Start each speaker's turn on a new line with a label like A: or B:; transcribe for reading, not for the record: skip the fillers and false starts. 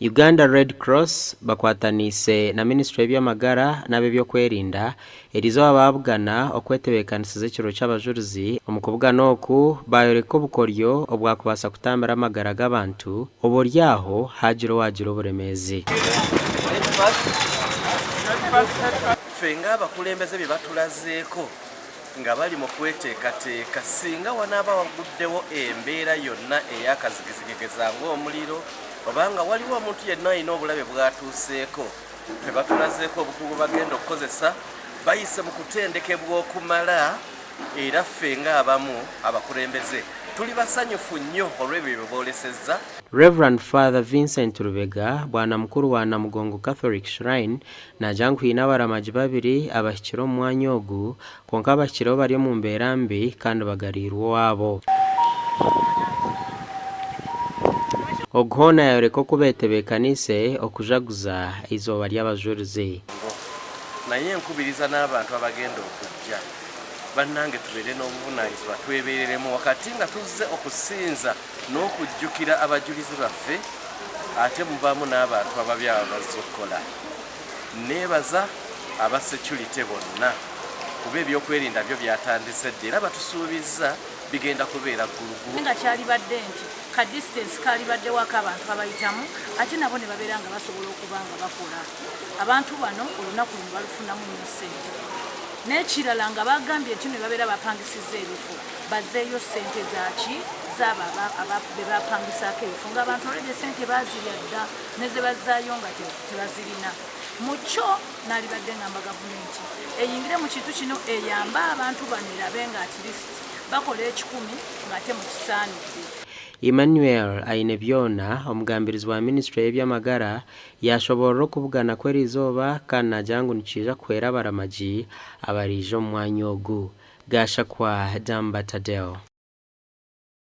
A: Uganda Red Cross bakwatanise na Ministry y'Amagara n'ab'ebyokwerinda erizo abaabugana okwetebekanisiza ekiro ky'abajulizi omukubugana oku bayoreka obukoryo obwakubasa kutambira amagara g'abantu oboryaho hagiro wagiro oburemezi.
B: Fenga abakulembeze bye batulazeeko nga bali mu kweteekateeka singa wanaaba waguddewo embeera yonna ey'akazigizigeza ng'omuliro obanga waliwo omuntu yenna alina obulabe bwatuuseeko fe batulazeeko obukugu bagenda okukozesa bayise mu kutendekebwa okumala era ffe ng'abamu abakulembeze tuli basanyufu nnyo olw'ebyo bye boolesezza.
A: Reverend Father Vincent Rubega bwana mukuru wa Namugongo Catholic Shrine n'Ageihangwe n'abaramaji babiri abashyikira omu mwanya ogu konka abashyikiraho bari mu mbeera mbi kandi bagarirwa owabo. Oguhona yayoreka okubetebekanise okujaguza izooba ly'abajulizi.
B: Naye nkubiriza n'abantu abagenda okujja bannange tubeere n'obuvunaanyizibwa twebereremu wakati nga tuzze okusinza n'okujjukira abajulizi baffe ate mubaamu n'abantu ababi abazze okukola. Neebaza aba security bonna kuba ebyokwerinda byo byatandise dda era batusuubizza bigenda kubeera ggulugulu.
C: Nga kyalibadde nti ka distance kalibaddewo abantu abayitamu ate nabo ne babeera nga basobola okuba nga bakola. Abantu bano olunaku luno balufunamu nnyo ssente. N'ekirala nga bagambye nti ne babeera bapangisizza ebifo bazzeeyo ssente zaki zaba be bapangisaako ebifo ng'abantu olwedde ssente baazirya dda ne ze bazzaayo nga tebazirina. Mu kyo n'alibadde ngamba gavumenti eyingire mu kintu kino eyamba abantu bano erabe nga at least bakola ekikumi ng'ate mu kisaanidde.
A: Emmanuel aine byona omugambirizi wa Ministry y'Ebyamagara yashoborera okubugana kw'erizooba kandi n'Ageihangwe nikiija kuhwera abaramaji abariija omu mwanya ogu. Gasha kwa Damba Tadeo.